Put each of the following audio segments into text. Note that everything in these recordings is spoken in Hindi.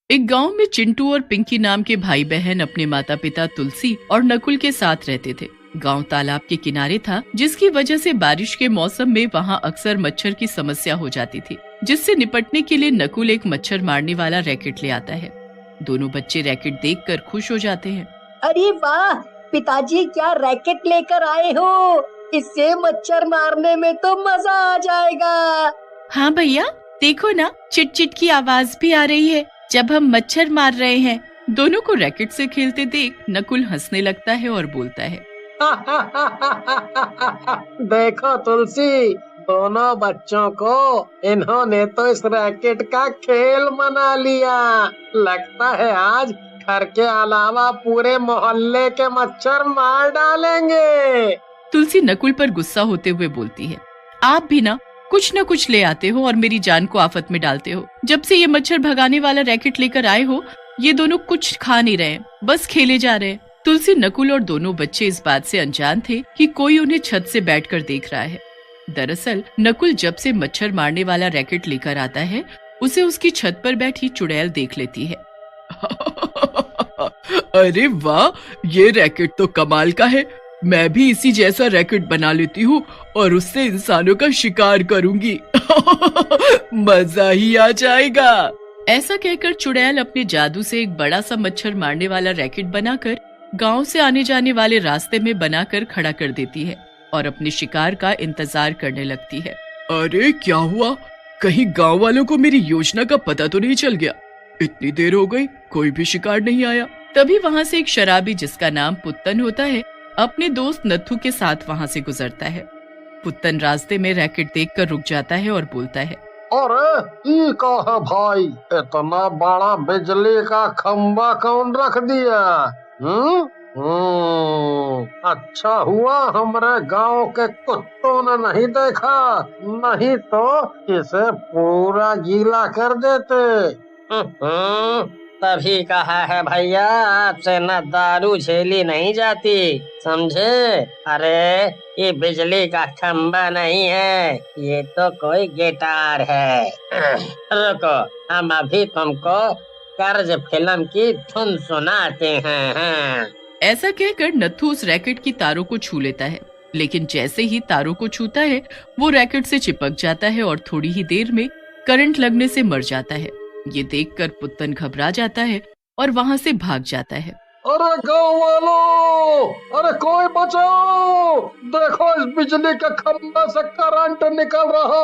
एक गांव में चिंटू और पिंकी नाम के भाई बहन अपने माता पिता तुलसी और नकुल के साथ रहते थे। गांव तालाब के किनारे था, जिसकी वजह से बारिश के मौसम में वहां अक्सर मच्छर की समस्या हो जाती थी, जिससे निपटने के लिए नकुल एक मच्छर मारने वाला रैकेट ले आता है। दोनों बच्चे रैकेट देखकर खुश हो जाते हैं। अरे वाह पिताजी, क्या रैकेट लेकर आए हो? इससे मच्छर मारने में तो मजा आ जाएगा। हाँ भैया, देखो ना, चिट चिट की आवाज भी आ रही है जब हम मच्छर मार रहे हैं। दोनों को रैकेट से खेलते देख नकुल हंसने लगता है और बोलता है, देखो तुलसी, दोनों बच्चों को इन्होंने तो इस रैकेट का खेल बना लिया। लगता है आज घर के अलावा पूरे मोहल्ले के मच्छर मार डालेंगे। तुलसी नकुल पर गुस्सा होते हुए बोलती है, आप भी ना कुछ ले आते हो और मेरी जान को आफत में डालते हो। जब से ये मच्छर भगाने वाला रैकेट लेकर आए हो, ये दोनों कुछ खा नहीं रहे, बस खेले जा रहे हैं। तुलसी, नकुल और दोनों बच्चे इस बात से अनजान थे कि कोई उन्हें छत से बैठकर देख रहा है। दरअसल नकुल जब से मच्छर मारने वाला रैकेट लेकर आता है, उसे उसकी छत पर बैठी चुड़ैल देख लेती है। अरे वाह, ये रैकेट तो कमाल का है। मैं भी इसी जैसा रैकेट बना लेती हूँ और उससे इंसानों का शिकार करूंगी। मजा ही आ जाएगा। ऐसा कहकर चुड़ैल अपने जादू से एक बड़ा सा मच्छर मारने वाला रैकेट बनाकर गांव से आने जाने वाले रास्ते में बनाकर खड़ा कर देती है और अपने शिकार का इंतजार करने लगती है। अरे क्या हुआ, कहीं गांव वालों को मेरी योजना का पता तो नहीं चल गया? इतनी देर हो गई, कोई भी शिकार नहीं आया। तभी वहाँ से एक शराबी, जिसका नाम पुत्तन होता है, अपने दोस्त नत्थू के साथ वहाँ से गुजरता है। पुत्तन रास्ते में रैकेट देखकर रुक जाता है और बोलता है, अरे ये का है भाई, इतना बड़ा बिजली का खंबा कौन रख दिया? अच्छा हुआ हमारे गांव के कुत्तों ने नहीं देखा, नहीं तो इसे पूरा गीला कर देते। तभी कहा है भैया, आपसे न दारू झेली नहीं जाती, समझे? अरे ये बिजली का खंबा नहीं है, ये तो कोई गिटार है। रुको, हम अभी तुमको कर्ज फिल्म की धुन सुनाते हैं। ऐसा कहकर नत्थू उस रैकेट की तारों को छू लेता है, लेकिन जैसे ही तारों को छूता है, वो रैकेट से चिपक जाता है और थोड़ी ही देर में करंट लगने से मर जाता है। ये देखकर पुत्तन घबरा जाता है और वहाँ से भाग जाता है। अरे गाँव वालों, अरे कोई बचाओ! देखो, इस बिजली के खंभे से करंट निकल रहा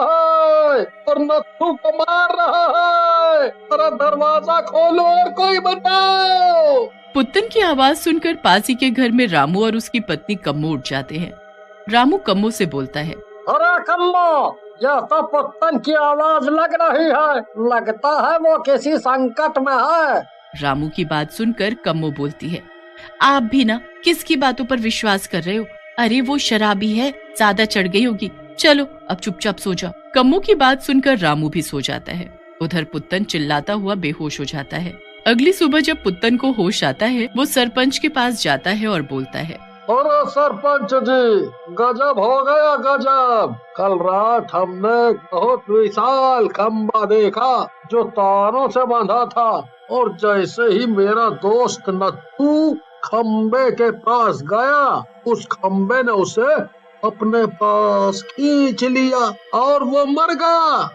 है और नत्थू को मार रहा है। अरे दरवाजा खोलो और कोई बचाओ! पुत्तन की आवाज सुनकर पास ही के घर में रामू और उसकी पत्नी कम्मो उठ जाते हैं। रामू कम्मो से बोलता है, अरे कम्मो, यह तो पुत्तन की आवाज लग रही है, लगता है वो किसी संकट में है। रामू की बात सुनकर कम्मो बोलती है, आप भी ना किसकी बातों पर विश्वास कर रहे हो? अरे वो शराबी है, ज्यादा चढ़ गई होगी, चलो अब चुपचाप सो जाओ। कम्मो की बात सुनकर रामू भी सो जाता है। उधर पुत्तन चिल्लाता हुआ बेहोश हो जाता है। अगली सुबह जब पुत्तन को होश आता है, वो सरपंच के पास जाता है और बोलता है, अरे सरपंच जी, गजब हो गया गजब। कल रात हमने बहुत विशाल खंबा देखा जो तारों से बंधा था, और जैसे ही मेरा दोस्त नत्थू खंबे के पास गया, उस खंबे ने उसे अपने पास खींच लिया और वो मर गया।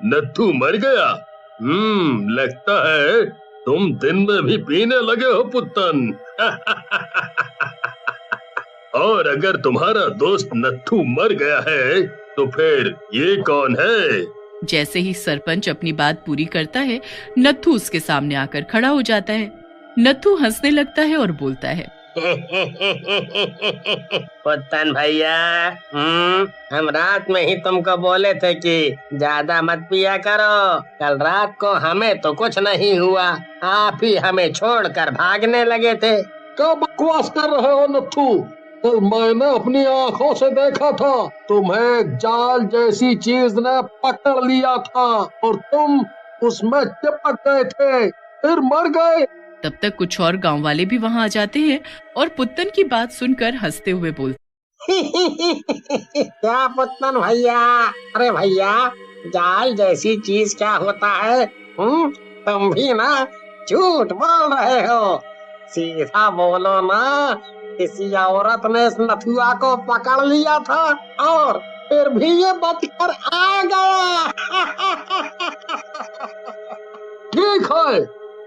नत्थू मर गया? लगता है तुम दिन में भी पीने लगे हो पुत्तन। और अगर तुम्हारा दोस्त नत्थू मर गया है, तो फिर ये कौन है? जैसे ही सरपंच अपनी बात पूरी करता है, नत्थू उसके सामने आकर खड़ा हो जाता है। नत्थू हंसने लगता है और बोलता है, पुत्तन भैया, हम रात में ही तुमको बोले थे कि ज्यादा मत पिया करो। कल रात को हमें तो कुछ नहीं हुआ, आप ही हमें छोड़कर भागने लगे थे। क्या बकवास कर रहे हो नत्थू? तो मैंने अपनी आंखों से देखा था, तुम्हें एक जाल जैसी चीज ने पकड़ लिया था और तुम उसमें चिपक गए थे, फिर मर गए। तब तक कुछ और गांव वाले भी वहां आ जाते हैं और पुत्तन की बात सुनकर हंसते हुए बोलते, क्या पुत्तन भैया? अरे भैया, जाल जैसी चीज क्या होता है? तुम भी ना झूठ बोल रहे हो। सीधा बोलो ना, किसी औरत ने इस नथुआ को पकड़ लिया था और फिर भी ये बचकर आ गया। ठीक है,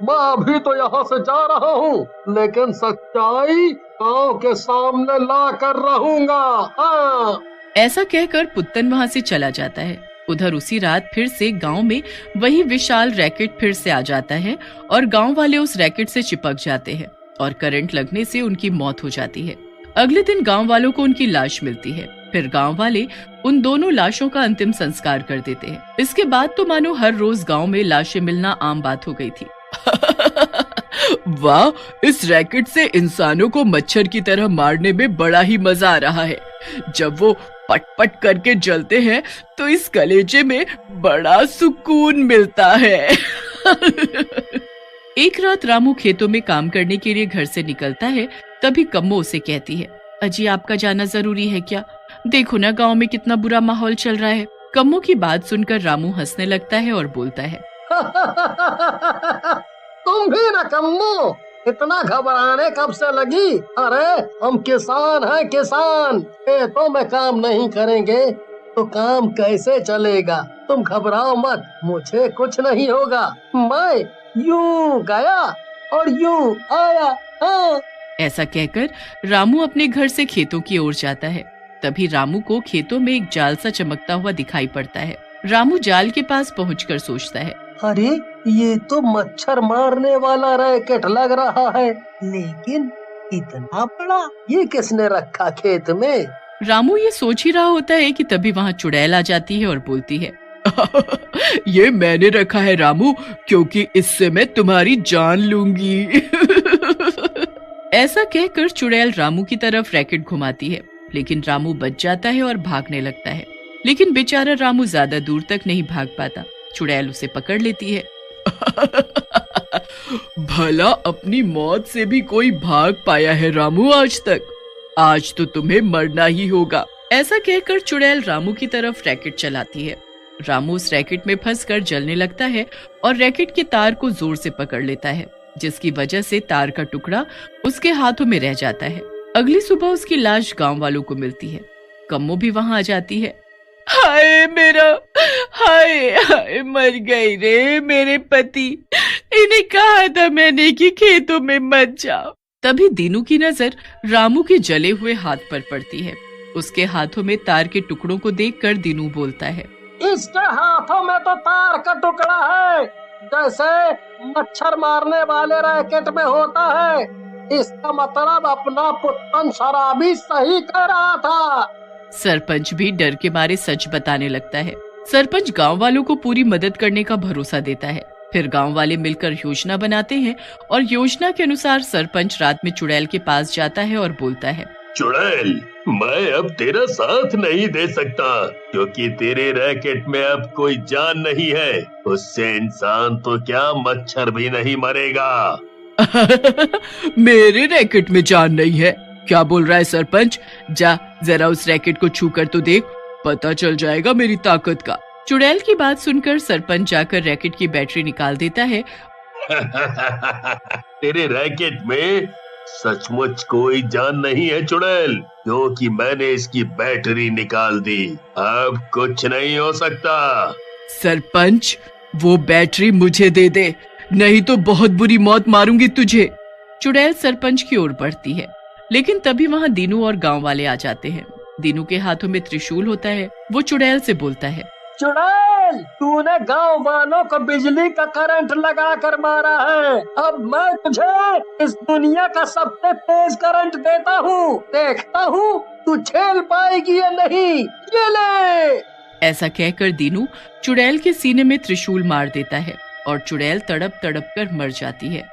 मैं अभी तो यहाँ से जा रहा हूँ, लेकिन सच्चाई गांव के सामने ला कर रहूंगा। हाँ। ऐसा कहकर पुत्तन वहाँ से चला जाता है। उधर उसी रात फिर से गांव में वही विशाल रैकेट फिर से आ जाता है और गांव वाले उस रैकेट से चिपक जाते हैं और करंट लगने से उनकी मौत हो जाती है। अगले दिन गांव वालों को उनकी लाश मिलती है। फिर गांव वाले उन दोनों लाशों का अंतिम संस्कार कर देते हैं। इसके बाद तो मानो हर रोज गांव में लाशें मिलना आम बात हो गई थी। वाह, इस रैकेट से इंसानों को मच्छर की तरह मारने में बड़ा ही मजा आ रहा है। जब वो पट पट करके जलते हैं तो इस कलेजे में बड़ा सुकून मिलता है। एक रात रामू खेतों में काम करने के लिए घर से निकलता है। तभी कम्मो उसे कहती है, अजी आपका जाना जरूरी है क्या? देखो ना गांव में कितना बुरा माहौल चल रहा है। कम्मो की बात सुनकर रामू हंसने लगता है और बोलता है, तुम भी ना कम्मो, इतना घबराने कब से लगी? अरे हम किसान हैं, किसान। खेतों में काम नहीं करेंगे तो काम कैसे चलेगा? तुम घबराओ मत, मुझे कुछ नहीं होगा। मैं यूं गया और यूं आया। हाँ। ऐसा कहकर रामू अपने घर से खेतों की ओर जाता है। तभी रामू को खेतों में एक जाल सा चमकता हुआ दिखाई पड़ता है। रामू जाल के पास पहुंचकर सोचता है, अरे ये तो मच्छर मारने वाला रैकेट लग रहा है, लेकिन इतना बड़ा ये किसने रखा खेत में? रामू ये सोच ही रहा होता है कि तभी वहाँ चुड़ैल आ जाती है और बोलती है, ये मैंने रखा है रामू, क्योंकि इससे मैं तुम्हारी जान लूंगी। ऐसा कहकर चुड़ैल रामू की तरफ रैकेट घुमाती है, लेकिन रामू बच जाता है और भागने लगता है। लेकिन बेचारा रामू ज्यादा दूर तक नहीं भाग पाता। चुड़ैल उसे पकड़ लेती है। भला अपनी मौत से भी कोई भाग पाया है रामू आज तक? आज तो तुम्हें मरना ही होगा। ऐसा कहकर चुड़ैल रामू की तरफ रैकेट चलाती है। रामू उस रैकेट में फंसकर जलने लगता है और रैकेट के तार को जोर से पकड़ लेता है, जिसकी वजह से तार का टुकड़ा उसके हाथों में रह जाता है। अगली सुबह उसकी लाश गांव वालों को मिलती है। कम्मो भी वहां आ जाती है। हाय मेरा, हाय हाय, मर गई रे मेरे पति। इन्हें कहा था मैंने कि खेतों में मत जाओ। तभी दीनू की नजर रामू के जले हुए हाथ पर पड़ती है। उसके हाथों में तार के टुकड़ों को देखकर दीनू बोलता है, इसके हाथों में तो तार का टुकड़ा है, जैसे मच्छर मारने वाले रैकेट में होता है। इसका मतलब अपना पुत्तन शराबी सही कह रहा था। सरपंच भी डर के मारे सच बताने लगता है। सरपंच गांव वालों को पूरी मदद करने का भरोसा देता है। फिर गांव वाले मिलकर योजना बनाते हैं और योजना के अनुसार सरपंच रात में चुड़ैल के पास जाता है और बोलता है, चुड़ैल, मैं अब तेरा साथ नहीं दे सकता, क्योंकि तेरे रैकेट में अब कोई जान नहीं है। उससे इंसान तो क्या, मच्छर भी नहीं मरेगा। मेरे रैकेट में जान नहीं है? क्या बोल रहा है सरपंच? जा जरा उस रैकेट को छू कर तो देख, पता चल जाएगा मेरी ताकत का। चुड़ैल की बात सुनकर सरपंच जाकर रैकेट की बैटरी निकाल देता है। तेरे रैकेट में सचमुच कोई जान नहीं है चुड़ैल, क्योंकि मैंने इसकी बैटरी निकाल दी। अब कुछ नहीं हो सकता। सरपंच, वो बैटरी मुझे दे दे, नहीं तो बहुत बुरी मौत मारूंगी तुझे। चुड़ैल सरपंच की ओर बढ़ती है, लेकिन तभी वहाँ दीनू और गांव वाले आ जाते हैं। दीनू के हाथों में त्रिशूल होता है। वो चुड़ैल से बोलता है, चुड़ैल, तूने गांव वालों को बिजली का करंट लगा कर मारा है। अब मैं तुझे इस दुनिया का सबसे तेज करंट देता हूँ। देखता हूँ तू झेल पाएगी या नहीं। ये ले। ऐसा कहकर दीनू चुड़ैल के सीने में त्रिशूल मार देता है और चुड़ैल तड़प तड़प कर मर जाती है।